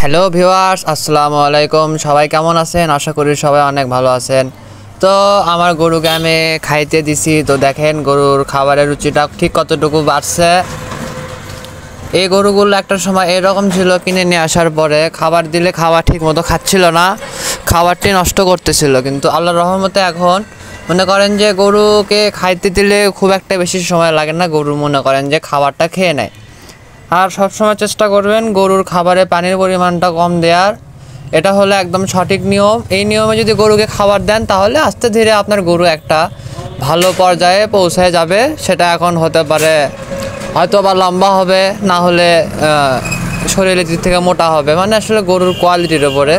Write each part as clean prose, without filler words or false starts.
Hello viewers, আসসালামু আলাইকুম। সবাই কেমন আছেন? আশা করি সবাই অনেক ভালো আছেন। তো আমার গরুকে আমি খাইতে দিছি, তো দেখেন গরুর খাবারের রুচিটা ঠিক কতটুকু বাড়ছে। এই গরুগুলো একটা সময় এরকম ছিল, কিনে নিয়ে আসার পরে খাবার দিলে খাবার ঠিক মতো খাচ্ছিল না, খাবারটি নষ্ট করতেছিল। কিন্তু আল্লাহর রহমতে এখন মনে করেন যে গরুকে খাইতে দিলে খুব একটা বেশি সময় লাগে না, গরু মনে করেন যে খাবারটা খেয়ে নেয়। আর সবসময় চেষ্টা করবেন গরুর খাবারে পানির পরিমাণটা কম দেওয়ার, এটা হলো একদম সঠিক নিয়ম। এই নিয়মে যদি গরুকে খাবার দেন তাহলে আস্তে ধীরে আপনার গরু একটা ভালো পর্যায়ে পৌঁছায় যাবে। সেটা এখন হতে পারে হয়তো বা লম্বা হবে, না হলে শরীরের দিক থেকে মোটা হবে, মানে আসলে গরুর কোয়ালিটির ওপরে।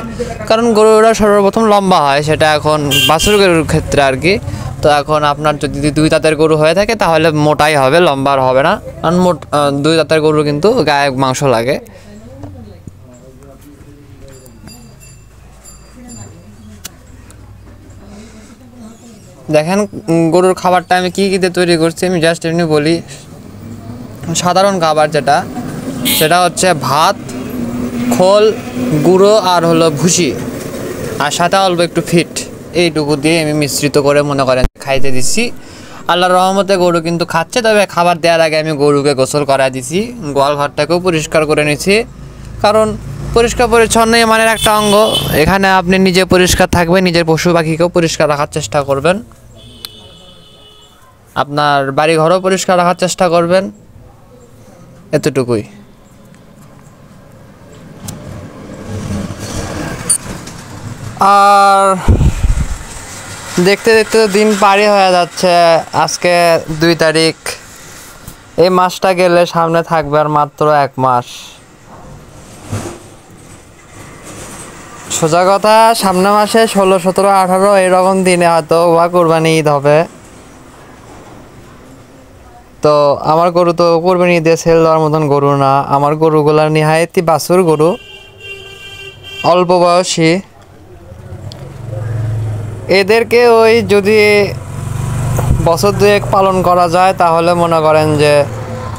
কারণ গরুরা সর্বপ্রথম লম্বা হয়, সেটা এখন বাছুর গরুর ক্ষেত্রে আর কি। তো এখন আপনার যদি দুই দাঁতের গরু হয়ে থাকে তাহলে মোটাই হবে, লম্বা আর হবে না। কারণ দুই দাঁতের গরু কিন্তু গায়ে মাংস লাগে। দেখেন গরুর খাবারটা আমি কী কীতে তৈরি করছি, আমি জাস্ট এমনি বলি। সাধারণ খাবার যেটা, সেটা হচ্ছে ভাত, খোল, গুঁড়ো আর হলো ভুসি, আর সাথে অল্প একটু ফিট, এইটুকু দিয়ে আমি মিশ্রিত করে মনে করেন খাইতে দিচ্ছি। আল্লাহর রহমতে গরু কিন্তু খাচ্ছে। তবে খাবার দেওয়ার আগে আমি গরুকে গোসল করাই দিছি, গোয়াল ঘরটাকেও পরিষ্কার করে নিছি। কারণ পরিষ্কার পরিচ্ছন্নই মানের একটা অঙ্গ। এখানে আপনি নিজে পরিষ্কার থাকবেন, নিজের পশু পাখিকেও পরিষ্কার রাখার চেষ্টা করবেন, আপনার বাড়ি ঘরও পরিষ্কার রাখার চেষ্টা করবেন, এতটুকুই। আর দেখতে দেখতে দিন পারই হয়ে যাচ্ছে। আজকে 2 তারিখ, এই মাসটা গেলে সামনে থাকবে আর মাত্র 1 মাস। সোজা কথা, সামনের মাসে 16, 17, 18 এরকম দিনে হয়তো বা কোরবানি ঈদ হবে। তো আমার গরু তো কোরবানি ঈদে সেল দেওয়ার মতন গরু না। আমার গরুগুলা নিহায়তি বাছুর গরু, অল্প বয়সী। এদেরকে ওই যদি বছর 2 পালন করা যায় তাহলে মনে করেন যে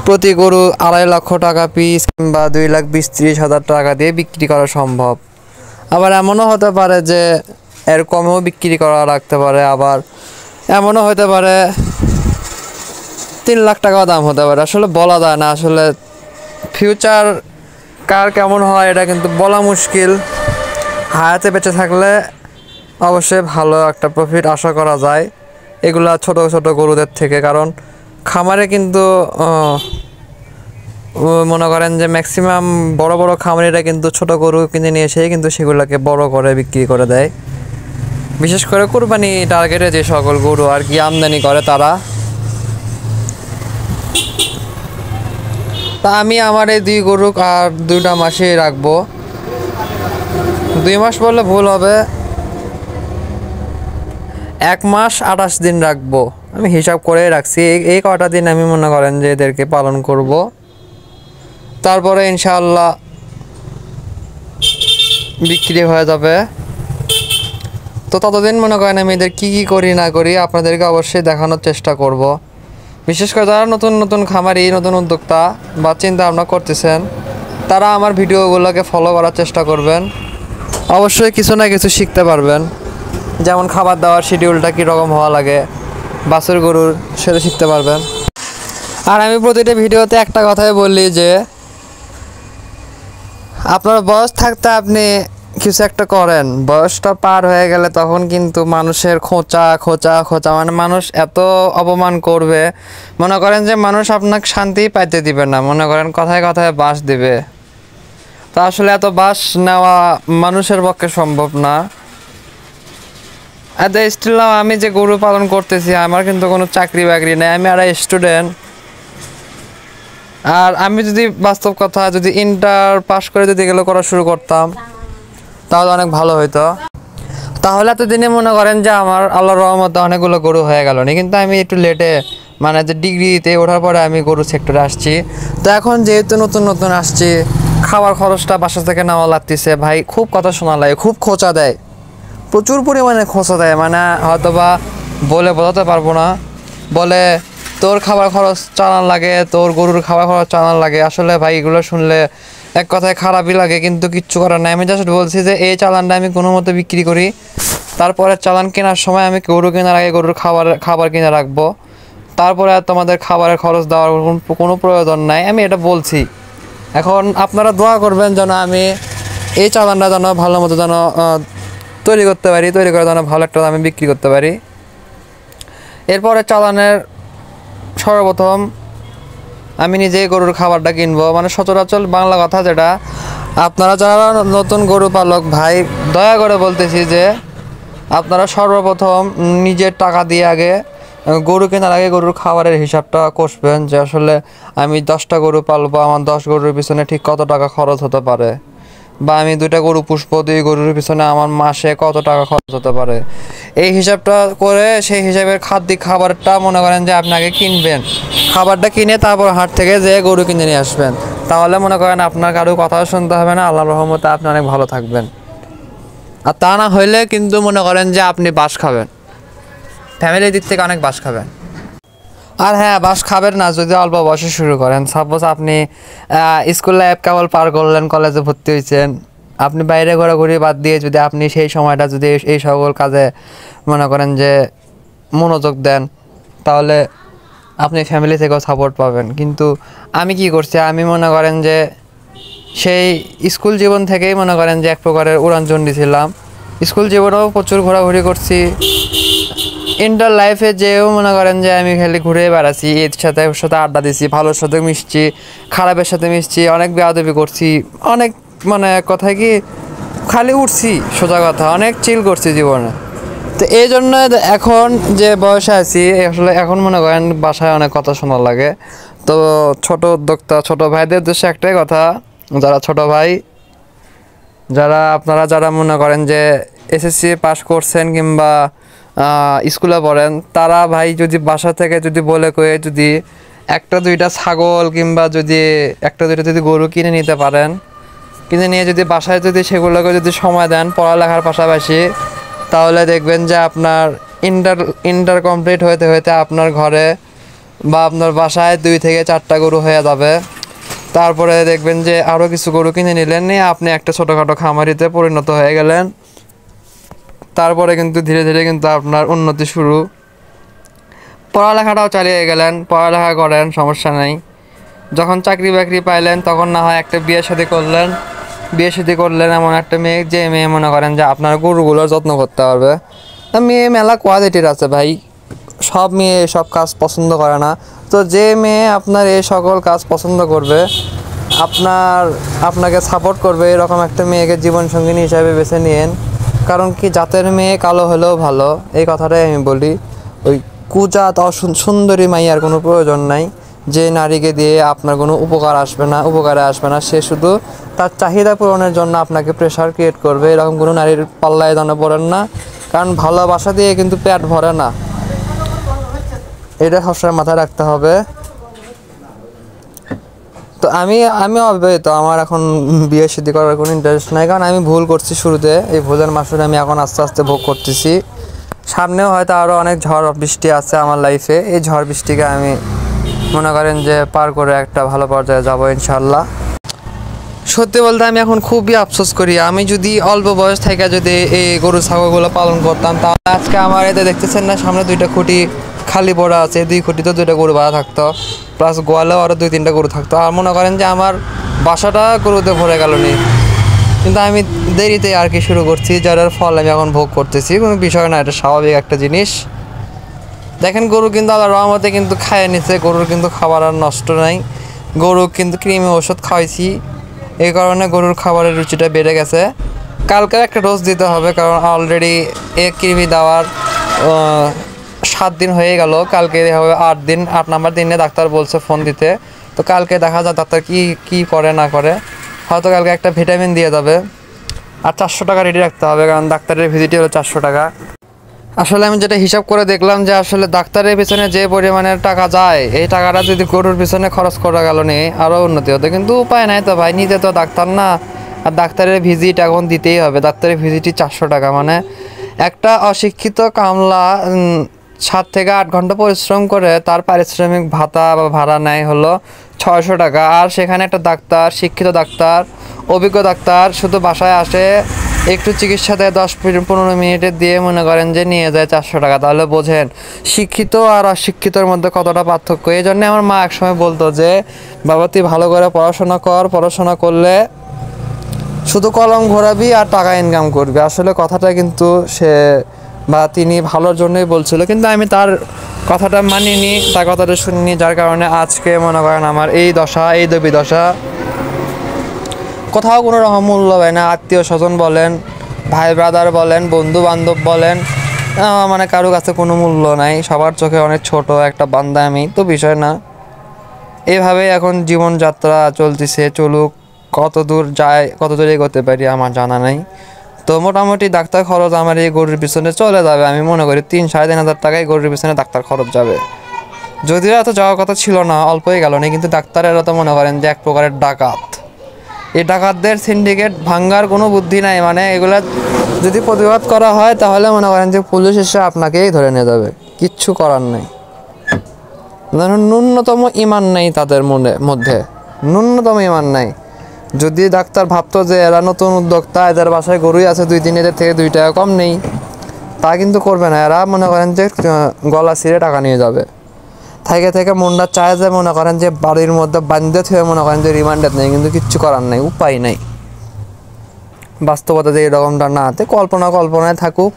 প্রতি গরু 2.5 লক্ষ টাকা পিস কিংবা 2,20,30,000 টাকা দিয়ে বিক্রি করা সম্ভব। আবার এমনও হতে পারে যে এর কমেও বিক্রি করা রাখতে পারে, আবার এমনও হতে পারে 3 লাখ টাকাও দাম হতে পারে। আসলে বলা যায় না, আসলে ফিউচার কার কেমন হয় এটা কিন্তু বলা মুশকিল। হায়াতে বেঁচে থাকলে অবশ্যই ভালো একটা প্রফিট আশা করা যায় এগুলা ছোট ছোট গরুদের থেকে। কারণ খামারে কিন্তু মনে করেন যে ম্যাক্সিমাম বড় বড় খামারিরা কিন্তু ছোট গরু কিনে নিয়ে এসে কিন্তু সেগুলোকে বড় করে বিক্রি করে দেয়। বিশেষ করে কুরবানি টার্গেটে যে সকল গরু আর কি আমদানি করে তারা। তা আমি আমার এই 2 গরু আর 2টা মাসেই রাখবো। 2 মাস বললে ভুল হবে, 1 মাস 28 দিন রাখবো। আমি হিসাব করে রাখছি এই কটা দিন আমি মনে করেন যে এদেরকে পালন করব। তারপরে ইনশাআল্লাহ বিক্রি হয়ে যাবে। তো ততদিন মনে করেন আমি এদের কী কী করি না করি আপনাদেরকে অবশ্যই দেখানোর চেষ্টা করব। বিশেষ করে যারা নতুন নতুন খামারি, নতুন উদ্যোক্তা বা চিন্তা ভাবনা করতেছেন, তারা আমার ভিডিওগুলোকে ফলো করার চেষ্টা করবেন। অবশ্যই কিছু না কিছু শিখতে পারবেন। যেমন খাবার দাবার শিডিউলটা কীরকম হওয়া লাগে বাছুর গরুর, সেটা শিখতে পারবেন। আর আমি প্রতিটা ভিডিওতে একটা কথাই বলি যে আপনার বয়স থাকতে আপনি কিছু একটা করেন, বয়সটা পার হয়ে গেলে তখন কিন্তু মানুষের খোঁচা খোঁচা খোঁচা, মানে মানুষ এত অপমান করবে, মনে করেন যে মানুষ আপনাকে শান্তি পাইতে দিবে না, মনে করেন কথায় কথায় বাস দিবে। তা আসলে এত বাস নেওয়া মানুষের পক্ষে সম্ভব না। আর স্টিল আমি যে গরু পালন করতেছি, আমার কিন্তু কোনো চাকরি বাকরি নেই, আমি আর স্টুডেন্ট। আর আমি যদি বাস্তব কথা, যদি ইন্টার পাস করে যদি এগুলো করা শুরু করতাম তাহলে অনেক ভালো হইতো। তাহলে এতদিনে মনে করেন যে আমার আল্লাহর রহমতে অনেকগুলো গরু হয়ে গেল না। কিন্তু আমি একটু লেটে, মানে যে ডিগ্রিতে ওঠার পরে আমি গরু সেক্টরে আসছি। তো এখন যেহেতু নতুন নতুন আসছি, খাবার খরচটা বাসা থেকে নেওয়া লাগতেছে। ভাই খুব কথা শোনা লাগে, খুব খোঁচা দেয়, প্রচুর পরিমাণে খোঁচা দেয়, মানে হয়তো বা বলে বোঝাতে পারবো না। বলে তোর খাবার খরচ চালান লাগে, তোর গরুর খাবার খরচ চালান লাগে। আসলে ভাই এগুলো শুনলে এক কথায় খারাপই লাগে, কিন্তু কিচ্ছু করার নাই। আমি জাস্ট বলছি যে এই চালানটা আমি কোনো মতো বিক্রি করি, তারপরে চালান কেনার সময় আমি গরু কেনার আগে গরুর খাবার কিনে রাখবো, তারপরে আর তোমাদের খাবারের খরচ দেওয়ার কোনো প্রয়োজন নাই, আমি এটা বলছি। এখন আপনারা দোয়া করবেন যেন আমি এই চালানটা যেন ভালো মতো যেন তৈরি করতে পারি, তৈরি করে যেন ভালো একটা দামে বিক্রি করতে পারি। এরপরে চালানের সর্বপ্রথম আমি নিজেই গরুর খাবারটা কিনবো, মানে সচরাচর বাংলা কথা যেটা, আপনারা যারা নতুন গরু পালক ভাই দয়া করে বলতেছি যে আপনারা সর্বপ্রথম নিজের টাকা দিয়ে আগে গরু কেনার আগে গরুর খাবারের হিসাবটা কষবেন, যে আসলে আমি 10টা গরু পালবো, আমার 10 গরুর পিছনে ঠিক কত টাকা খরচ হতে পারে, বা আমি 2টা গরু পুষবো, 2 গরুর পিছনে আমার মাসে কত টাকা খরচ হতে পারে। এই হিসাবটা করে সেই হিসাবের খাবারটা মনে করেন যে আপনাকে কিনবেন, খাবারটা কিনে তারপর হাট থেকে যেয়ে গরু কিনে নিয়ে আসবেন, তাহলে মনে করেন আপনার কারো কথাও শুনতে হবে না, আল্লাহর রহমতে আপনি অনেক ভালো থাকবেন। আর তা না হইলে কিন্তু মনে করেন যে আপনি বাস খাবেন, ফ্যামিলির দিক থেকে অনেক বাস খাবেন। আর হ্যাঁ, বাস খাবেন না যদি অল্প বয়সে শুরু করেন। সাপোজ আপনি স্কুল লাইফ কেবল পার করলেন, কলেজে ভর্তি হয়েছেন, আপনি বাইরে ঘোরাঘুরি বাদ দিয়ে যদি আপনি সেই সময়টা যদি এই সকল কাজে মনে করেন যে মনোযোগ দেন, তাহলে আপনি ফ্যামিলি থেকেও সাপোর্ট পাবেন। কিন্তু আমি কি করছি, আমি মনে করেন যে সেই স্কুল জীবন থেকেই মনে করেন যে এক প্রকারের উড়ানচণ্ডী ছিলাম। স্কুল জীবনেও প্রচুর ঘোরাঘুরি করছি, ইন্টার লাইফে যেও মনে করেন যে আমি খালি ঘুরে বেড়াচ্ছি, এর সাথে ওর সাথে আড্ডা দিচ্ছি, ভালোর সাথে মিশছি, খারাপের সাথে মিশছি, অনেক বেয়াদবি করছি, অনেক মানে কথায় কি খালি উঠছি, সোজা কথা, অনেক চিল করছি জীবনে। তো এই জন্য এখন যে বয়সে আছি আসলে এখন মনে করেন বাসায় অনেক কথা শোনা লাগে। তো ছোট উদ্যোক্তা ছোট ভাইদের উদ্দেশ্যে একটাই কথা, যারা ছোট ভাই, যারা মনে করেন যে এসএসসি পাস করছেন কিংবা স্কুলে পড়েন, তারা ভাই যদি বাসা থেকে যদি বলে কয়ে যদি 1-2টা ছাগল কিংবা যদি 1-2টা যদি গরু কিনে নিতে পারেন, কিনে নিয়ে যদি বাসায় যদি সেগুলোকে যদি সময় দেন পড়ালেখার পাশাপাশি, তাহলে দেখবেন যে আপনার ইন্টার কমপ্লিট হতে হতে আপনার ঘরে বা আপনার বাসায় 2 থেকে 4টা গরু হয়ে যাবে। তারপরে দেখবেন যে আরও কিছু গরু কিনে নিলেন, নিয়ে আপনি একটা ছোটোখাটো খামারিতে পরিণত হয়ে গেলেন। তারপরে কিন্তু ধীরে ধীরে কিন্তু আপনার উন্নতি শুরু, পড়ালেখাটাও চালিয়ে গেলেন, পড়ালেখা করেন, সমস্যা নেই। যখন চাকরি বাকরি পাইলেন তখন না হয় একটা বিয়ে শাদী করলেন এমন একটা মেয়ে, যে মেয়ে মনে করেন যে আপনার গরুগুলোর যত্ন করতে পারবে। মেয়ে মেলা কোয়ালিটির আছে ভাই, সব মেয়ে সব কাজ পছন্দ করে না। তো যে মেয়ে আপনার এই সকল কাজ পছন্দ করবে, আপনাকে সাপোর্ট করবে, এরকম একটা মেয়েকে জীবনসঙ্গিনী হিসাবে বেছে নিন। কারণ কি, জাতের মেয়ে কালো হলেও ভালো, এই কথাটাই আমি বলি। ওই কুজাত সুন্দরী মাইয়ার কোনো প্রয়োজন নাই, যে নারীকে দিয়ে আপনার কোনো উপকারে আসবে না, সে শুধু তার চাহিদা পূরণের জন্য আপনাকে প্রেশার ক্রিয়েট করবে। এরকম কোনো নারীর পাল্লায় দানা পড়েন না, কারণ ভালোবাসা দিয়ে কিন্তু পেট ভরে না, এটা সবসময় মাথায় রাখতে হবে। তো আমি অবিবাহিত, আমার এখন বিয়ে শাদী করার কোনো ইন্টারেস্ট নাই, কারণ আমি ভুল করছি শুরুতে, এই ভুলের মাসুল আমি এখন আস্তে আস্তে ভোগ করতেছি। সামনেও হয়তো আরও অনেক ঝড় বৃষ্টি আছে আমার লাইফে, এই ঝড় বৃষ্টিকে আমি মনে করেন যে পার করে একটা ভালো পর্যায়ে যাবো ইনশাল্লাহ। সত্যি বলতে আমি এখন খুবই আফসোস করি, আমি যদি অল্প বয়স থেকে যদি এই গরু ছাগলগুলো পালন করতাম, তাহলে আজকে আমার এতে দেখতেছেন না সামনে 2টা খুঁটি খালি পড়া আছে, 2 খুঁটিতে 2টা গরু বাঁধা থাকতো, প্লাস গোয়ালেও আরও 2-3টা গরু থাকতো, আর মনে করেন যে আমার বাসাটা গরুতে ভরে গেল নি। কিন্তু আমি দেরিতে আর কি শুরু করছি, যার ফল আমি এখন ভোগ করতেছি, কোনো বিষয় না, এটা স্বাভাবিক একটা জিনিস। দেখেন গরু কিন্তু আল্লাহর রহমতে কিন্তু খাইয়ে নিচ্ছে, গরুর কিন্তু খাবার আর নষ্ট নাই, গরু কিন্তু কৃমি ওষুধ খাওয়াইছি, এই কারণে গরুর খাবারের রুচিটা বেড়ে গেছে। কালকে একটা ডোজ দিতে হবে, কারণ অলরেডি কৃমি দেওয়ার 7 দিন হয়ে গেল, কালকে হবে 8 দিন, 8 নাম্বার দিনে ডাক্তার বলছে ফোন দিতে। তো কালকে দেখা যায় ডাক্তার কি করে না করে, হয়তো কালকে একটা ভিটামিন দিয়ে যাবে। আর 400 টাকা রেডি রাখতে হবে, কারণ ডাক্তারের ভিজিটই হলো 400 টাকা। আসলে আমি যেটা হিসাব করে দেখলাম যে আসলে ডাক্তারের পিছনে যে পরিমাণের টাকা যায়, এই টাকাটা যদি গরুর পিছনে খরচ করা গেল নি আরও উন্নতি হতো, কিন্তু উপায় নাই তো ভাই, নিতে তো ডাক্তার না, আর ডাক্তারের ভিজিট এখন দিতেই হবে। ডাক্তারের ভিজিটই 400 টাকা, মানে একটা অশিক্ষিত কামলা থেকে 8 ঘন্টা পরিশ্রম করে তার পারিশ্রমিক ভাতা বা ভাড়া নেয় হলো 600 টাকা। আর সেখানে একটা ডাক্তার, শিক্ষিত ডাক্তার, অভিজ্ঞ ডাক্তার শুধু বাসায় আসে, একটু চিকিৎসা দেয় 10-15 মিনিটে, দিয়ে মনে করেন যে নিয়ে যায় 400 টাকা। তাহলে বোঝেন শিক্ষিত আর অশিক্ষিতর মধ্যে কতটা পার্থক্য। এই জন্যে আমার মা একসময় বলতো যে বাবা তুই ভালো করে পড়াশোনা কর, পড়াশোনা করলে শুধু কলম ঘোরাবি আর টাকা ইনকাম করবি। আসলে কথাটা কিন্তু সে বা তিনি ভালোর জন্যই বলছিল, কিন্তু আমি তার কথাটা মানিনি, তার কথাটা শুনিনি, যার কারণে আজকে মনে করেন আমার এই দশা, এই দশা। কোথাও কোনো রকম মূল্য হয় না। আত্মীয় স্বজন বলেন, ভাই ব্রাদার বলেন, বন্ধু বান্ধব বলেন, মানে কারো কাছে কোনো মূল্য নাই। সবার চোখে অনেক ছোট একটা বান্দা আমি, তো বিষয় না। এইভাবেই এখন জীবনযাত্রা চলতেছে, চলুক। কত দূর যায়, কত দূর এগোতে পারি আমার জানা নাই। তো মোটামুটি ডাক্তার খরচ আমার এই গরুর পিছনে চলে যাবে, আমি মনে করি 3-3.5 টাকায় গরুর পিছনে ডাক্তার খরচ যাবে। যদিও এত যাওয়ার কথা ছিল না, অল্পই গেল না, কিন্তু ডাক্তারেরা তো মনে করেন যে এক প্রকারের ডাকাত। এই ডাকাতদের সিন্ডিকেট ভাঙ্গার কোনো বুদ্ধি নাই, মানে এগুলা যদি প্রতিবাদ করা হয় তাহলে মনে করেন যে পুলিশ এসে আপনাকেই ধরে নিয়ে যাবে, কিচ্ছু করার নেই। ন্যূনতম ইমান নেই তাদের মধ্যে, ন্যূনতম ইমান নাই। যদি ডাক্তার ভাবতো যে এরা নতুন উদ্যোক্তা, এদের বাসায় গরুই আছে 2 দিন, এদের থেকে 2 টাকা কম নেই, তা কিন্তু করবে না। এরা মনে করেন যে গলা ছিঁড়ে টাকা নিয়ে যাবে। থেকে মনটা চায় যে মনে করেন যে বাড়ির মধ্যে বান্ধে থেকে মনে করেন যে রিমান্ডেড নেই, কিন্তু কিচ্ছু করার নেই, উপায় নেই। বাস্তবতা যে এরকমটা না, তে কল্পনায় থাকুক,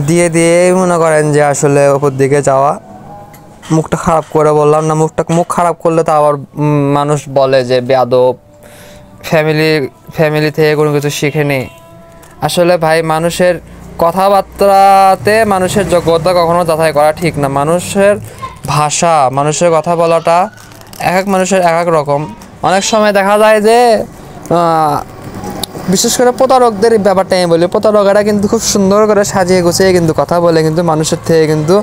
দিয়ে মনে করেন যে আসলে ওপর দিকে যাওয়া। মুখটা খারাপ করে বললাম না, মুখ খারাপ করলে তো আবার মানুষ বলে যে বেয়াদব, ফ্যামিলি থেকে কোনো কিছু শিখেনি। আসলে ভাই মানুষের কথাবার্তাতে মানুষের যোগ্যতা কখনো যাচাই করা ঠিক না। মানুষের ভাষা, মানুষের কথা বলাটা এক মানুষের এক রকম। অনেক সময় দেখা যায় যে বিশেষ করে প্রতারকদের ব্যাপারটা আমি বলি, প্রতারকেরা কিন্তু খুব সুন্দর করে সাজিয়ে গুছিয়ে কিন্তু কথা বলে, কিন্তু মানুষের থেকে কিন্তু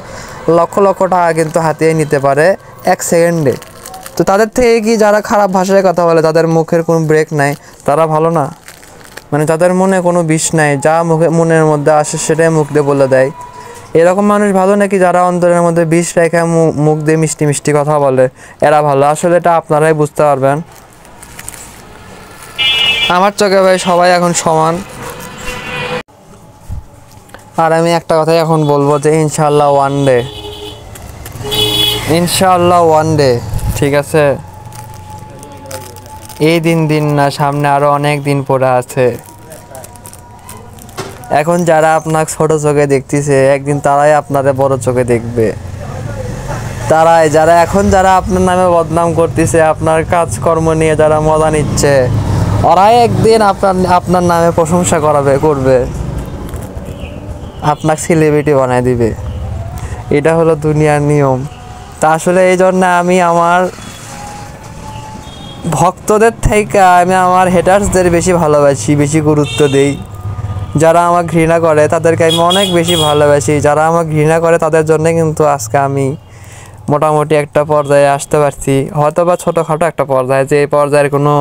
লক্ষ লক্ষ টাকা কিন্তু হাতিয়ে নিতে পারে 1 সেকেন্ডে। তো তাদের থেকে কি যারা খারাপ ভাষায় কথা বলে, তাদের মুখের কোনো ব্রেক নাই, তারা ভালো না? মানে যাদের মনে কোনো বিষ নাই, যা মনের মধ্যে আসে সেটাই মুখ দিয়ে বলে দেয়, এরকম মানুষ ভালো নাকি যারা অন্তরের মধ্যে বিষ রেখে মুখ দিয়ে মিষ্টি মিষ্টি কথা বলে, এরা ভালো? আসলে এটা আপনারাই বুঝতে পারবেন। আমার চোখে ভাই সবাই এখন সমান। আর আমি একটা কথাই এখন বলবো যে ইনশাআল্লাহ ওয়ান ডে, ঠিক আছে? এই দিন না, সামনে আরো অনেক দিন পড়ে আছে। এখন যারা আপনার ছোট চোখে দেখতেছে, একদিন তারাই আপনারে বড় চোখে দেখবে। যারা আপনার নামে বদনাম করতেছে, আপনার কাজকর্ম নিয়ে যারা মজা নিচ্ছে, ওরাই একদিন আপনার নামে প্রশংসা করবে, আপনাকে সেলিব্রিটি বানায় দিবে। এটা হলো দুনিয়ার নিয়ম। তা আসলে এই জন্য আমি আমার ভক্তদের থেকে আমি আমার হেটার্সদের বেশি ভালোবাসি, বেশি গুরুত্ব দেই। যারা আমার ঘৃণা করে তাদেরকে আমি অনেক বেশি ভালোবাসি। যারা আমার ঘৃণা করে তাদের জন্য কিন্তু আজকে আমি মোটামুটি একটা পর্যায়ে আসতে পারছি, হয়তো বা ছোটোখাটো একটা পর্যায়ে, যে এই পর্যায়ের কোনো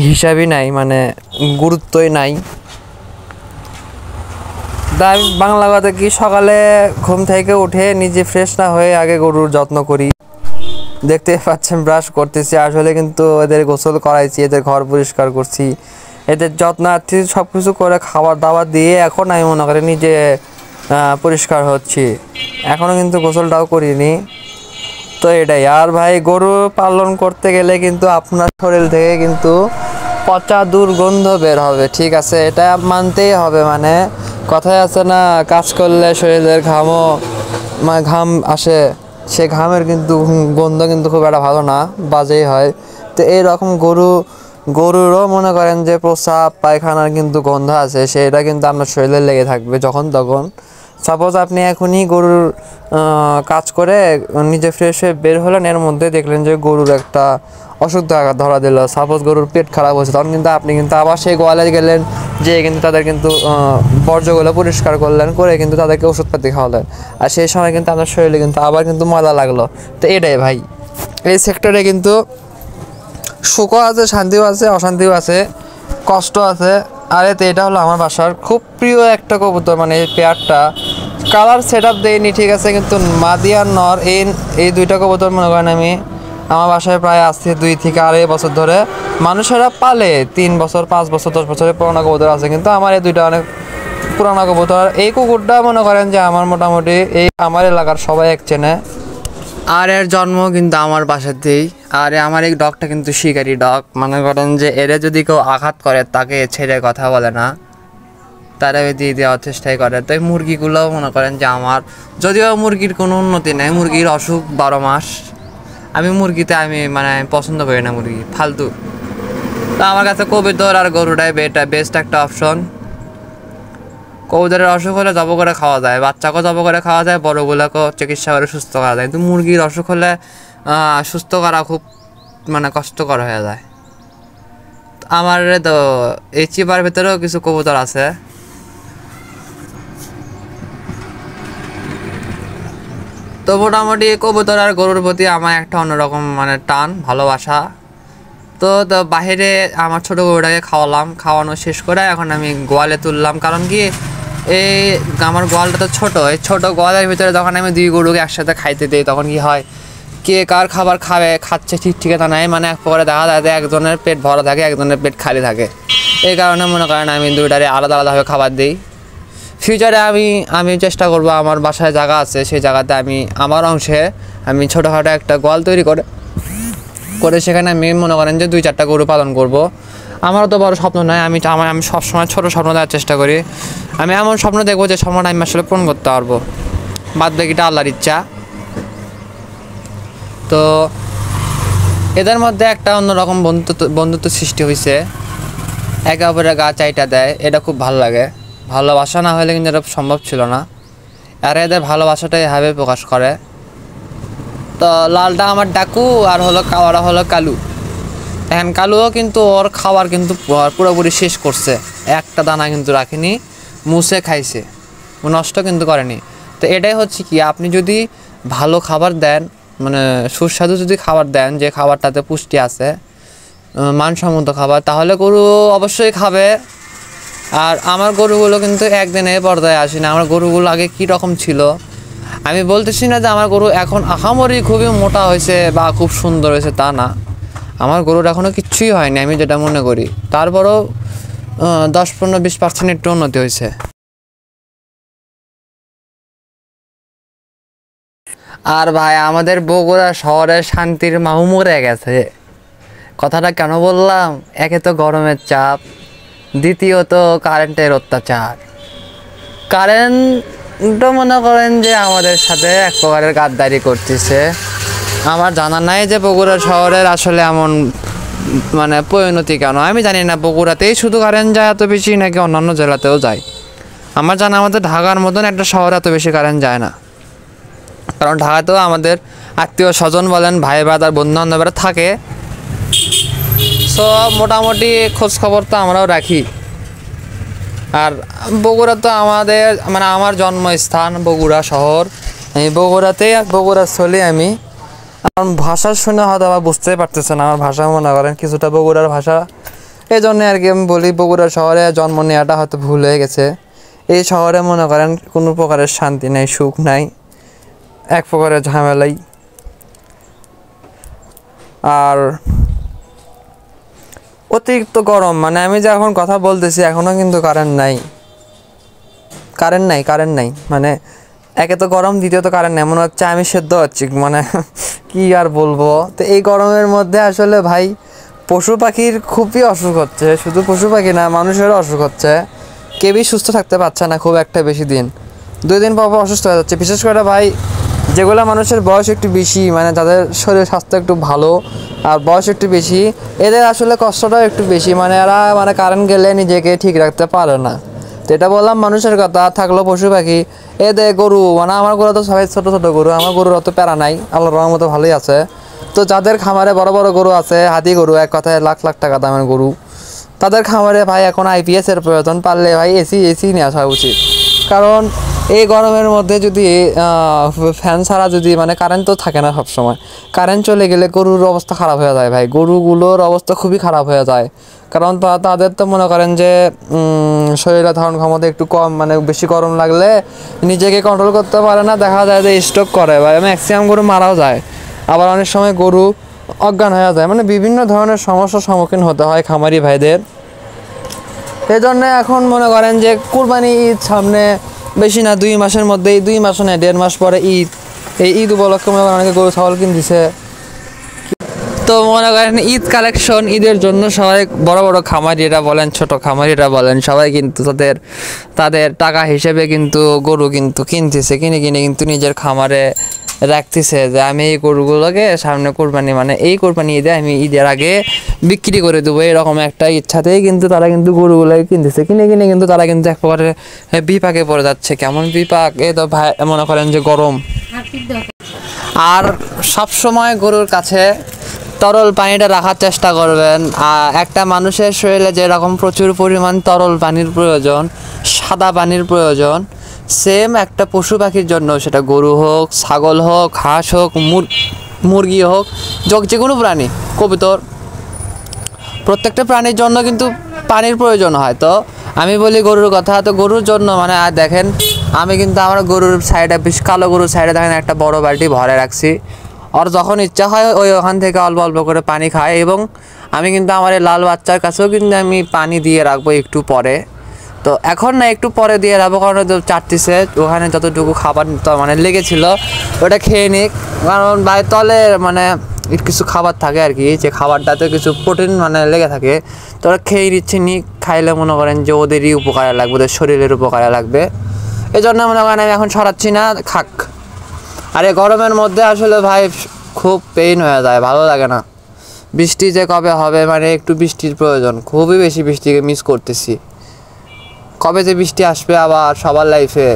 হিসাবই নাই, মানে গুরুত্বই নাই। তাই বাংলা কথা কি, সকালে ঘুম থেকে উঠে নিজে ফ্রেশ না হয়ে আগে গরুর যত্ন করি। দেখতে পাচ্ছেন ব্রাশ করতেছি, আসলে কিন্তু এদের গোসল করাইছি, এদের ঘর পরিষ্কার করছি, এদের যত্নার্থী সব কিছু করে খাবার দাবার দিয়ে এখন আমি মনে করি নিজে পরিষ্কার হচ্ছি। এখনও কিন্তু গোসলটাও করিনি। তো এটাই। আর ভাই গরু পালন করতে গেলে কিন্তু আপনার শরীর থেকে কিন্তু পচা দুর্গন্ধ বের হবে, ঠিক আছে? এটা মানতেই হবে। মানে কথায় আছে না, কাজ করলে শরীরের ঘাম আসে, সে ঘামের কিন্তু গন্ধ কিন্তু খুব একটা ভালো না, বাজেই হয়। তো এইরকম গরুরও মনে করেন যে প্রস্রাব পায়খানার কিন্তু গন্ধ আছে, সেটা কিন্তু আপনার শরীরে লেগে থাকবে যখন তখন। সাপোজ আপনি এখনই গরুর কাজ করে নিজে ফ্রেশ হয়ে বের হলেন, এর মধ্যে দেখলেন যে গরুর একটা অসুখ ধরা দিল, সাপোজ গরুর পেট খারাপ হয়েছে, তখন কিন্তু আপনি কিন্তু আবার সেই গোয়ালে গেলেন, যে কিন্তু তাদের কিন্তু বর্জ্যগুলো পরিষ্কার করলেন, করে কিন্তু তাদেরকে ওষুধপাতি খাওয়ালেন, আর সেই সময় কিন্তু আপনার শরীরে কিন্তু আবার কিন্তু ময়লা লাগলো। তো এটাই ভাই, এই সেক্টরে কিন্তু সুখও আছে, শান্তিও আছে, অশান্তিও আছে, কষ্ট আছে। আর এতে এটা হলো আমার বাসার খুব প্রিয় একটা কবুতর, মানে এই পেয়ারটা কালার সেট আপ দেয়নি ঠিক আছে, কিন্তু মাদি আর নর এই দুইটা কবুতর মনে করেন আমি আমার বাসায় প্রায় আসছে 2 থেকে 2.5 বছর ধরে। মানুষেরা পালে 3 বছর 5 বছর 10 বছরের পুরোনো কবুতর আছে, কিন্তু আমার এই দুইটা অনেক পুরোনো কবুতর। এই কুকুরটা মনে করেন যে আমার মোটামুটি এই আমার এলাকার সবাই এক চেনে। আর এর জন্ম কিন্তু আমার বাসাতেই। আর আমার এই ডগটা কিন্তু শিকারি ডগ, মনে করেন যে এরে যদি কেউ আঘাত করে তাকে ছেড়ে কথা বলে না, তারা দিয়ে দেওয়ার চেষ্টাই করে। তো এই মুরগিগুলোও মনে করেন যে আমার, যদিও মুরগির কোনো উন্নতি নেই, মুরগির অসুখ 12 মাস। আমি মুরগিতে মানে পছন্দ করি না মুরগি, ফালতু। তো আমার কাছে কবুতর আর গরুটাই বেস্ট একটা অপশন। কবুতরের অসুখ হলে জব করে খাওয়া যায়, বাচ্চাকেও জব করে খাওয়া যায়, বড়গুলোকেও চিকিৎসা করে সুস্থ করা যায়। কিন্তু মুরগির অসুখ হলে সুস্থ করা খুব মানে কষ্টকর হয়ে যায়। আমার তো এই চিপার ভেতরেও কিছু কবুতর আছে। তো মোটামুটি কবুতর আর গরুর প্রতি আমার একটা অন্যরকম মানে টান, ভালোবাসা। তো বাইরে আমার ছোটো গরুটাকে খাওয়ানো শেষ করে এখন আমি গোয়ালে তুললাম। কারণ কি, এই আমার গোয়ালটা তো ছোটো, এই ছোটো গোয়ালের ভিতরে যখন আমি 2 গরুকে একসাথে খাইতে দিই তখন কি হয়, কে কার খাবার খাচ্ছে ঠিক ঠিকানা নাই। মানে এক প্রকারে দেখা যায় যে একজনের পেট ভরা থাকে, একজনের পেট খালি থাকে। এই কারণে মনে করেন আমি দুইটারে আলাদা আলাদাভাবে খাবার দিই। ফিউচারে আমি চেষ্টা করব, আমার বাসায় জায়গা আছে, সেই জায়গাতে আমি আমার অংশে আমি ছোটোখাটো একটা গোয়াল তৈরি করে সেখানে আমি মনে করেন যে 2-4টা গরু পালন করব। আমারও তো বড় স্বপ্ন নয়, আমি সবসময় ছোটো স্বপ্ন দেওয়ার চেষ্টা করি। আমি এমন স্বপ্ন দেখবো যে স্বপ্নটা আমি আসলে পূরণ করতে পারবো, বাদ বাকিটা আল্লাহর ইচ্ছা। তো এদের মধ্যে একটা অন্যরকম বন্ধুত্ব সৃষ্টি হয়েছে, একে অপরের গা চাইটা দেয়, এটা খুব ভালো লাগে। ভালোবাসা না হলে কিন্তু এটা সম্ভব ছিল না। আর এদের ভালোবাসাটাই এভাবে প্রকাশ করে। তো লালটা আমার ডাকু, আর কাওয়াটা হলো কালু। এখন কালুও কিন্তু ওর খাবার কিন্তু পুরোপুরি শেষ করছে, একটা দানা কিন্তু রাখেনি, মুছে খাইছে, নষ্ট কিন্তু করেনি। তো এটাই হচ্ছে কি, আপনি যদি ভালো খাবার দেন, মানে সুস্বাদু যদি খাবার দেন, যে খাবারটাতে পুষ্টি আছে, মানসম্মত খাবার, তাহলে গরু অবশ্যই খাবে। আর আমার গরুগুলো কিন্তু একদিনে পর্দায় আসে না। আমার গরুগুলো আগে কী রকম ছিল, আমি বলতেছি না যে আমার গরু এখন আহামরি খুবই মোটা হয়েছে বা খুব সুন্দর হয়েছে, তা না। আমার গরুর এখনও কিচ্ছুই হয়নি আমি যেটা মনে করি, তারপরও 10-15-20% একটু উন্নতি হয়েছে। আর ভাই, আমাদের বগুড়া শহরের শান্তির মাহু মরে গেছে। কথাটা কেন বললাম, একে তো গরমের চাপ, দ্বিতীয়ত কারেন্টের অত্যাচার। কারেন্টও মনে করেন যে আমাদের সাথে এক প্রকারের গাদ্দারি করতেছে। আমার জানা নাই যে বগুড়া শহরের আসলে এমন মানে পরিণতি কেন। আমি জানি না বগুড়াতেই শুধু কারেন্ট যায় এত বেশি, নাকি অন্যান্য জেলাতেও যায়। আমার জানা আমাদের ঢাকার মতন একটা শহরে এত বেশি কারেন্ট যায় না। কারণ ঢাকাতেও আমাদের আত্মীয় স্বজন বলেন, ভাই ব্রাদার, বন্ধু বান্ধবরা থাকে। সো মোটামুটি খোঁজ খবর তো আমরাও রাখি। আর বগুড়া তো আমাদের মানে আমার জন্মস্থান বগুড়া শহর, এই বগুড়াতেই বগুড়া চলি আমি। আমার ভাষা শুনে হয়তো আবার বুঝতেই পারতেছেন, আমার ভাষা মনে করেন কিছুটা বগুড়ার ভাষা। এই জন্যে আর কি আমি বলি, বগুড়া শহরে জন্ম নেওয়াটা হয়তো ভুল হয়ে গেছে। এই শহরে মনে করেন কোনো প্রকারের শান্তি নেই, সুখ নাই, এক প্রকারের ঝামেলাই। আর অতিরিক্ত গরম, মানে আমি যে এখন কথা বলতেছি এখনও কিন্তু কারেন্ট নাই। মানে একে তো গরম, দ্বিতীয়ত কারেন্ট নেই, মনে হচ্ছে আমি সেদ্ধ হচ্ছি, মানে কি আর বলবো। তো এই গরমের মধ্যে আসলে ভাই পশু পাখির খুবই অসুখ হচ্ছে, শুধু পশু পাখি না, মানুষেরও অসুখ হচ্ছে। কেউই সুস্থ থাকতে পারছে না খুব একটা বেশি দিন, 2 দিন পর অসুস্থ হয়ে যাচ্ছে। বিশেষ করে ভাই যেগুলো মানুষের বয়স একটু বেশি, মানে যাদের শরীর স্বাস্থ্য একটু ভালো আর বয়স একটু বেশি, এদের আসলে কষ্টটাও একটু বেশি। মানে এরা মানে কারেন্ট গেলে নিজেকে ঠিক রাখতে পারে না। তো এটা বললাম মানুষের কথা, থাকলো পশু পাখি। এদের গরু, মানে আমার গরু তো সবাই ছোটো ছোটো গরু, আমার গরুর অত প্যারা নাই, আল্লাহর রহমতে ভালোই আছে। তো যাদের খামারে বড় বড় গরু আছে, হাতি গরু, এক কথায় লাখ লাখ টাকা দামের গরু, তাদের খামারে ভাই এখন IPS এর প্রয়োজন, পারলে ভাই এসি নিয়ে আসা উচিত। কারণ এই গরমের মধ্যে যদি ফ্যান ছাড়া যদি মানে কারেন্ট তো থাকে না সবসময়, কারেন্ট চলে গেলে গরুর অবস্থা খারাপ হয়ে যায় ভাই, গরুগুলোর অবস্থা খুবই খারাপ হয়ে যায়। কারণ তাদের তো মনে করেন যে শরীরে ধারণ ক্ষমতা একটু কম, মানে বেশি গরম লাগলে নিজেকে কন্ট্রোল করতে পারে না, দেখা যায় যে স্ট্রোক করে বা ম্যাক্সিমাম গরু মারাও যায়। আবার অনেক সময় গরু অজ্ঞান হয়ে যায়, মানে বিভিন্ন ধরনের সমস্যার সম্মুখীন হতে হয় খামারি ভাইদের। এই জন্য এখন মনে করেন যে কুরবানি ঈদ সামনে, বেশি না 2 মাসের মধ্যেই, 2 মাসও না 1.5 মাস পরে ঈদ। এই ঈদ উপলক্ষে মনে করেন অনেকে গরু ছাগল কিনতেছে। তো মনে করেন ঈদ কালেকশন, ঈদের জন্য সবাই বড় বড় খামারিরা বলেন, ছোট খামারিরা বলেন, সবাই কিন্তু তাদের টাকা হিসেবে কিন্তু গরু কিন্তু কিনতেছে, কিনে কিন্তু নিজের খামারে রাখতেছে যে আমি এই গরুগুলোকে সামনে কোরবানি, মানে এই কোরবানি ঈদে আমি ঈদের আগে বিক্রি করে দেবো, এরকম একটা ইচ্ছাতেই কিন্তু তারা কিন্তু গরুগুলোকে কিনতেছে। কিনে কিন্তু তারা কিন্তু এক প্রকারের বিপাকে পড়ে যাচ্ছে। কেমন বিপাক? এই তো ভাই মনে করেন যে গরম, আর সব সময় গরুর কাছে তরল পানিটা রাখার চেষ্টা করবেন। একটা মানুষের শরীরে যেরকম প্রচুর পরিমাণ তরল পানির প্রয়োজন, সাদা পানির প্রয়োজন, সেম একটা পশু পাখির জন্য, সেটা গরু হোক, ছাগল হোক, হাঁস হোক, মুরগি হোক, যে কোনো প্রাণী, কবুতর, প্রত্যেকটা প্রাণীর জন্য কিন্তু পানির প্রয়োজন হয়। তো আমি বলি গরুর কথা, তো গরুর জন্য মানে আর দেখেন আমি কিন্তু আমার গরুর সাইডে, বেশ কালো গরুর সাইডে দেখেন একটা বড় বালতি ভরে রাখছি। আর যখন ইচ্ছা হয় ওখান থেকে অল্প অল্প করে পানি খায়। এবং আমি কিন্তু আমার এই লাল বাচ্চার কাছেও কিন্তু আমি পানি দিয়ে রাখবো একটু পরে। তো এখন না, একটু পরে দিয়ে রাখবো, কারণ চাটতিছে, ওখানে যতটুকু খাবার মানে লেগেছিল ওটা খেয়ে নিক। কারণ বাইরের তলে মানে কিছু খাবার থাকে আর কি, যে খাবারটাতে কিছু প্রোটিন মানে লেগে থাকে, তো ওরা খেয়ে নিচ্ছে, খাইলে মনে করেন যে ওদেরই উপকারে লাগবে, ওদের শরীরের উপকারে লাগবে। এই জন্য মনে করেন আমি এখন সরাচ্ছি না, খাক। আর এই গরমের মধ্যে আসলে ভাই খুব পেইন হয়ে যায়, ভালো লাগে না। বৃষ্টি যে কবে হবে, মানে একটু বৃষ্টির প্রয়োজন, খুবই বেশি বৃষ্টিকে মিস করতেছি। কবে যে বৃষ্টি আসবে আবার সবার লাইফে,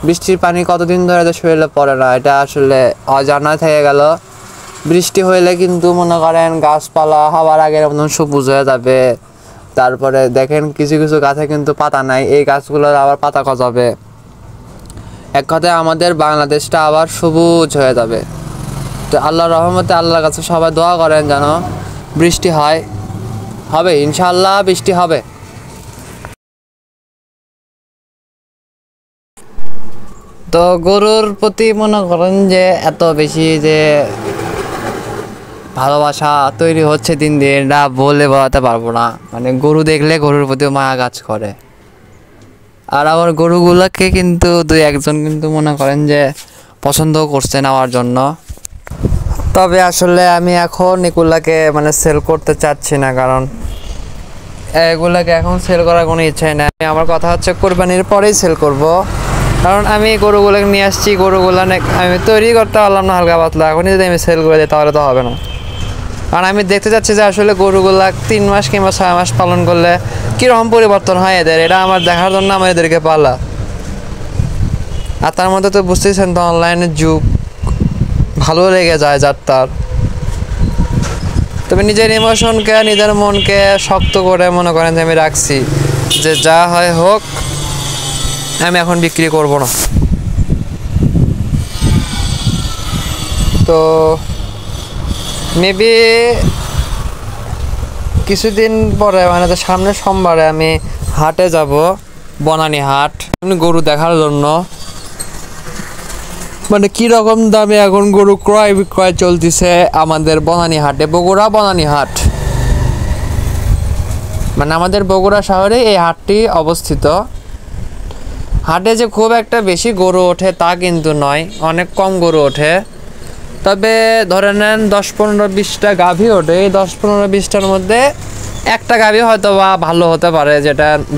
বৃষ্টির পানি কতদিন ধরে তো শরীরে পড়ে না, এটা আসলে অজানা থেকে গেল। বৃষ্টি হইলে কিন্তু মনে করেন গাছপালা হওয়ার আগের মতন সবুজ হয়ে যাবে। তারপরে দেখেন কিছু কিছু গাছে কিন্তু পাতা নাই, এই গাছগুলোর আবার পাতা গজাবে। এক কথায় আমাদের বাংলাদেশটা আবার সবুজ হয়ে যাবে। তো আল্লাহর রহমতে, আল্লাহর কাছে সবাই দোয়া করেন যেন বৃষ্টি হয়, হবে ইনশাআল্লাহ, বৃষ্টি হবে। তো গরুর প্রতি মনে করেন যে এত বেশি যে ভালোবাসা তৈরি হচ্ছে দিন দিন, এটা বলে বোঝাতে পারবো না। মানে গরু দেখলে গরুর প্রতি মায়া কাজ করে। আর আমার গরুগুলোকে কিন্তু 2-1 জন কিন্তু মনে করেন যে পছন্দও করছে নেওয়ার জন্য। তবে আসলে আমি এখন এগুলাকে মানে সেল করতে চাচ্ছি না, কারণ এগুলাকে এখন সেল করার কোনো ইচ্ছাই নেই। আমার কথা হচ্ছে কোরবানির পরেই সেল করব, কারণ আমি গরুগুলোকে নিয়ে আসছি, গরুগুলো আমি তৈরি করতে পারলাম না হালকা পাতলা, এখনই যদি আমি সেল করে দিই তাহলে তো হবে না। কারণ আমি দেখতে চাচ্ছি যে আসলে গরুগুলা 3 মাস কিংবা 6 মাস পালন করলে কীরকম পরিবর্তন হয় এদের, এটা আমার দেখার জন্য আমার এদেরকে পালা। আর তার মধ্যে তো বুঝতেছেন তো অনলাইনের যুগ, ভালো লেগে যায় যার তার। তবে নিজের ইমোশনকে, নিজের মনকে শক্ত করে মনে করেন যে আমি রাখছি যে যা হয় হোক, আমি এখন বিক্রি করব না। তো মেবি কিছুদিন পরে, মানে সামনের সোমবারে আমি হাটে যাব, বনানী হাট, গরু দেখার জন্য। মানে কীরকম দামে এখন গরু ক্রয় বিক্রয় চলতেছে আমাদের বনানী হাটে, বগুড়া বনানী হাট। মানে আমাদের বগুড়া শহরে এই হাটটি অবস্থিত। হাটে যে খুব একটা বেশি গরু ওঠে তা কিন্তু নয়, অনেক কম গরু ওঠে। তবে ধরে নেন 10-15-20টা গাভী ওঠে, এই 10-15-20টার মধ্যে একটা গাভী হয়তো বা ভালো হতে পারে,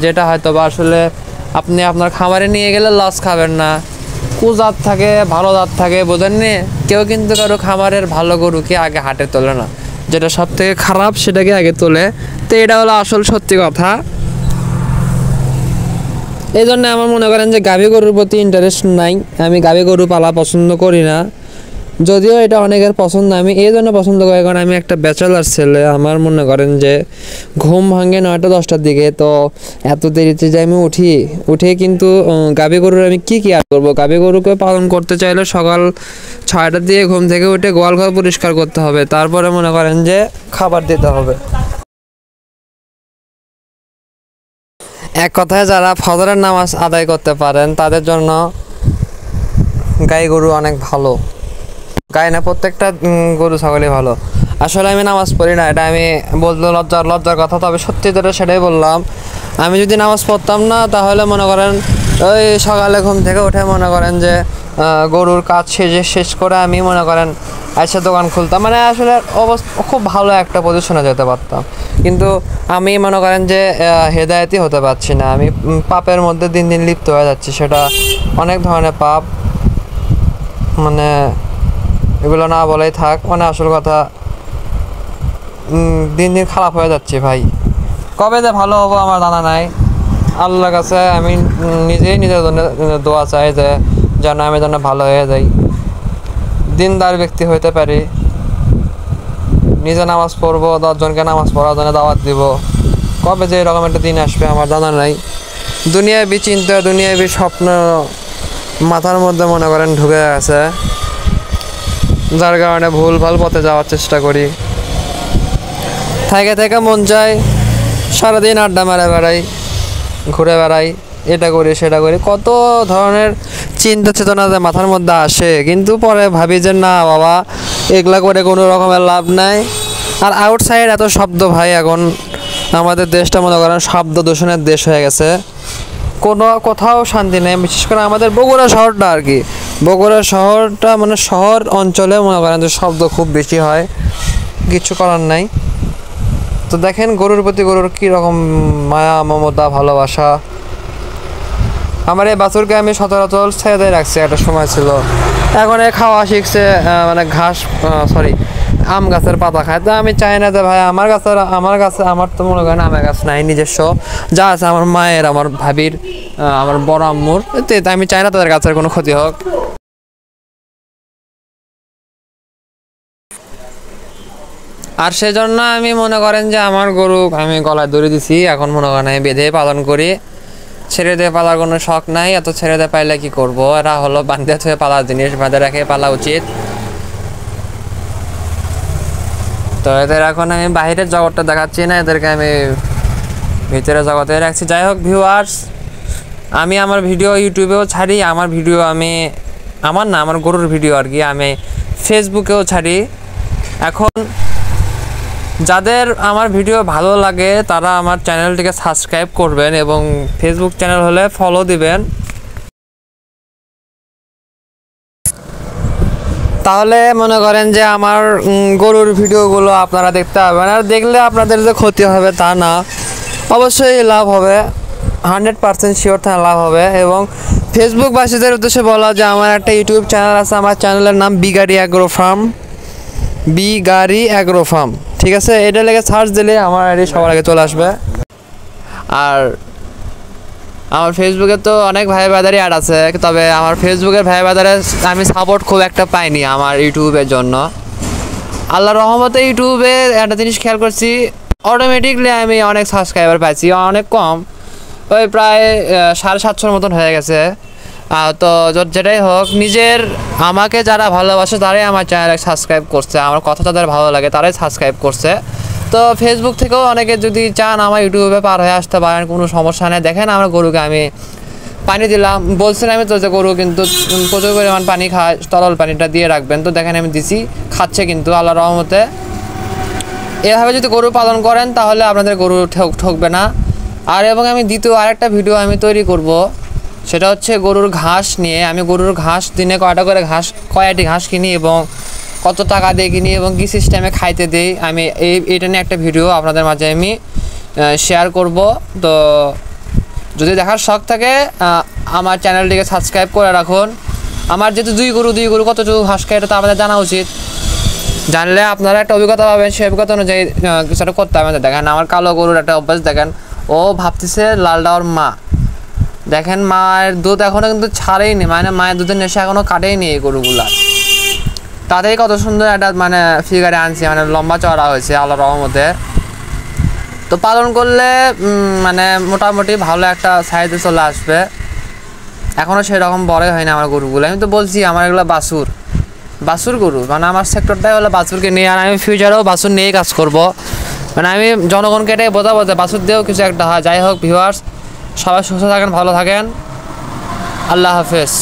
যেটা হয়তো বা আসলে আপনি আপনার খামারে নিয়ে গেলে লস খাবেন না। কুজাত থাকে, ভালো জাত থাকে, বোঝেননি? কেউ কিন্তু কারো খামারের ভালো গরুকে আগে হাটে তোলে না, যেটা সব থেকে খারাপ সেটাকে আগে তোলে। তো এটা হলো আসল সত্যি কথা। এই জন্য আমার মনে করেন যে গাভী গরুর প্রতি ইন্টারেস্ট নাই, আমি গাভী গরু পালা পছন্দ করি না। যদিও এটা অনেকের পছন্দ, আমি এই জন্য পছন্দ করি কারণ আমি একটা ব্যাচেলার ছেলে। আমার মনে করেন যে ঘুম ভাঙে 9টা-10টার দিকে, তো এত দেরিতে যে আমি উঠে কিন্তু গাভী গরুর আমি কি আর করবো। গাভী গরুকে পালন করতে চাইলে সকাল 6টার দিকে ঘুম থেকে উঠে গোয়াল ঘর পরিষ্কার করতে হবে, তারপরে মনে করেন যে খাবার দিতে হবে। এক কথায় যারা ফজরের নামাজ আদায় করতে পারেন তাদের জন্য গাই গরু অনেক ভালো। গাই না, প্রত্যেকটা গরু ছাগলই ভালো। আসলে আমি নামাজ পড়ি না, এটা আমি বলতে লজ্জার কথা, তবে সত্যি যেটা সেটাই বললাম। আমি যদি নামাজ পড়তাম না তাহলে মনে করেন ওই সকালে ঘুম থেকে উঠে মনে করেন যে গরুর কাজ শেষ করে আমি মনে করেন আইসা দোকান খুলতাম, মানে আসলে অবস্থা খুব ভালো একটা পজিশনে যেতে পারতাম। কিন্তু আমি মনে করেন যে হেদায়েতই হতে পারছি না, আমি পাপের মধ্যে দিন দিন লিপ্ত হয়ে যাচ্ছি। সেটা অনেক ধরনের পাপ, মানে এগুলো না বলেই থাক। মানে আসল কথা, দিন দিন খারাপ হয়ে যাচ্ছে ভাই। কবে যে ভালো হবো আমার জানা নাই। আল্লাহর কাছে আমি নিজের জন্য দোয়া চাই যে যেন আমি যেন ভালো হয়ে যাই, দিনদার ব্যক্তি হইতে পারি, নিজে নামাজ পড়বো, 10 জনকে নামাজ পড়ার জন্য দাওয়াত দিব। কবে যে এরকম একটা দিন আসবে আমার জানা নাই। দুনিয়াবি চিন্তা, দুনিয়াবি স্বপ্ন মাথার মধ্যে মনে করেন ঢুকে গেছে, যার কারণে ভুলভাল পথে যাওয়ার চেষ্টা করি। থেকে মন চায় সারাদিন আড্ডা মারা বেড়াই, ঘুরে বেড়াই, এটা করি সেটা করি, কত ধরনের চিন্তা চেতনা যে মাথার মধ্যে আসে। কিন্তু পরে ভাবি যে না বাবা, এগুলা করে কোনো রকমের লাভ নাই। আর আউটসাইড এত শব্দ ভাই, এখন আমাদের দেশটা মনে করেন শব্দ দূষণের দেশ হয়ে গেছে, কোথাও শান্তি নেই। বিশেষ করে আমাদের বগুড়া শহরটা আর কি, বগুড়া শহরটা মানে শহর অঞ্চলে মনে করেন যে শব্দ খুব বেশি হয়, কিছু করার নাই। তো দেখেন গরুর প্রতি গরুর কীরকম মায়া, মমতা, ভালোবাসা। আমার এই বাছুরকে আমি সচরাচর ছেড়ে রাখছি, একটা সময় ছিল, এখন খাওয়া শিখছে, মানে ঘাস আম গাছের পাতা খায়। তো আমি চাই না যে ভাই আমার তো মনে করেন আমের গাছ নাই নিজস্ব, যা আছে আমার মায়ের, আমার ভাবির, আমার বড় আম্মুর, আমি চাই না তাদের গাছের কোনো ক্ষতি হোক। আর সেজন্য আমি মনে করেন যে আমার গরু আমি গলায় দড়ি দিছি, এখন মনে করেন আমি বেঁধে পালন করি। ছেড়ে দিয়ে পালার কোনো শখ নাই, এত ছেড়ে দিয়ে পাইলে কি করবো, এরা হলো বান্ধে থয়ে পালার জিনিস, বাঁধে রেখে পালা উচিত। তো এদের এখন আমি বাইরের জগৎটা দেখাচ্ছি না, এদেরকে আমি ভিতরে জগতে রাখছি। যাই হোক ভিউয়ার্স, আমি আমার ভিডিও ইউটিউবেও ছাড়ি, আমার গরুর ভিডিও আর কি আমি ফেসবুকেও ছাড়ি। এখন যাদের আমার ভিডিও ভালো লাগে তারা আমার চ্যানেলটিকে সাবস্ক্রাইব করবেন এবং ফেসবুক চ্যানেল হলে ফলো দিবেন, তাহলে মনে করেন যে আমার গরুর ভিডিওগুলো আপনারা দেখতে পাবেন। আর দেখলে আপনাদের যে ক্ষতি হবে তা না, অবশ্যই লাভ হবে, 100% শিওর থাকা লাভ হবে। এবং ফেসবুকবাসীদের উদ্দেশ্যে বলা যে আমার একটা ইউটিউব চ্যানেল আছে, আমার চ্যানেলের নাম বিগাড়ি অ্যাগ্রো ফার্ম, ঠিক আছে? এটা লেগে সার্চ দিলে আমার আইডি সবার আগে চলে আসবে। আর আমার ফেসবুকে তো অনেক ভাই বাদারি অ্যাড আছে, তবে আমার ফেসবুকের ভাই বাদারে আমি সাপোর্ট খুব একটা পাইনি আমার ইউটিউবের জন্য। আল্লাহর রহমতে ইউটিউবে একটা জিনিস খেয়াল করছি, অটোমেটিকলি আমি অনেক সাবস্ক্রাইবার পাইছি, অনেক কম, ওই প্রায় 750-এর মতন হয়ে গেছে। তো যেটাই হোক, আমাকে যারা ভালোবাসে তারাই আমার চ্যানেলে সাবস্ক্রাইব করছে, আমার কথা যাদের ভালো লাগে তারাই সাবস্ক্রাইব করছে। তো ফেসবুক থেকেও অনেকে যদি চান আমার ইউটিউবে পার হয়ে আসতে পারেন, কোনো সমস্যা নেই। দেখেন আমার গরুকে আমি পানি দিলাম, বলছিলাম আমি তো যে গরু কিন্তু প্রচুর পরিমাণ পানি খায়, তরল পানিটা দিয়ে রাখবেন। তো দেখেন আমি দিছি, খাচ্ছে কিন্তু আল্লাহর রহমতে। এভাবে যদি গরু পালন করেন তাহলে আপনাদের গরু ঠকবে না। আর এবং আমি দ্বিতীয় আরেকটা ভিডিও আমি তৈরি করব, সেটা হচ্ছে গরুর ঘাস নিয়ে। আমি গরুর ঘাস দিনে কয়টি ঘাস কিনি এবং কত টাকা দিয়ে কিনি এবং কী সিস্টেমে খাইতে দিই, আমি এইটা নিয়ে একটা ভিডিও আপনাদের মাঝে আমি শেয়ার করব। তো যদি দেখার শখ থাকে আমার চ্যানেলটিকে সাবস্ক্রাইব করে রাখুন। আমার যেহেতু দুই গরু কতটুকু ঘাস খায় এটা তো আপনাদের জানা উচিত, জানলে আপনারা একটা অভিজ্ঞতা পাবেন, সেই অভিজ্ঞতা অনুযায়ী কিছুটা করতে হবে। দেখেন আমার কালো গরুর একটা অভ্যাস, দেখেন ও ভাবতেছে লালটা ওর মা, দেখেন মায়ের দুধ এখনও কিন্তু ছাড়েইনি, মানে মায়ের দুধের নেশা এখনও কাটেইনি এই গরুগুলার। তাতেই কত সুন্দর একটা মানে ফিগারে আনছি, মানে লম্বা চড়া হয়েছে আল্লাহর রহমতে। তো পালন করলে মানে মোটামুটি ভালো একটা সাইজে চলে আসবে। এখনও সেরকম বড়ই হয়নি আমার গরুগুলো। আমি তো বলছি আমার এগুলো বাছুর গরু, মানে আমার সেক্টরটাই হলো বাছুরকে নিয়ে, আর আমি ফিউচারেও বাছুর নিয়েই কাজ করব। মানে আমি জনগণকে এটাই বোঝাবো যে বাছুর দিয়েও কিছু একটা হয়। যাই হোক ভিউয়ার্স, সবাই সুস্থ থাকেন, ভালো থাকেন, আল্লাহ হাফেজ।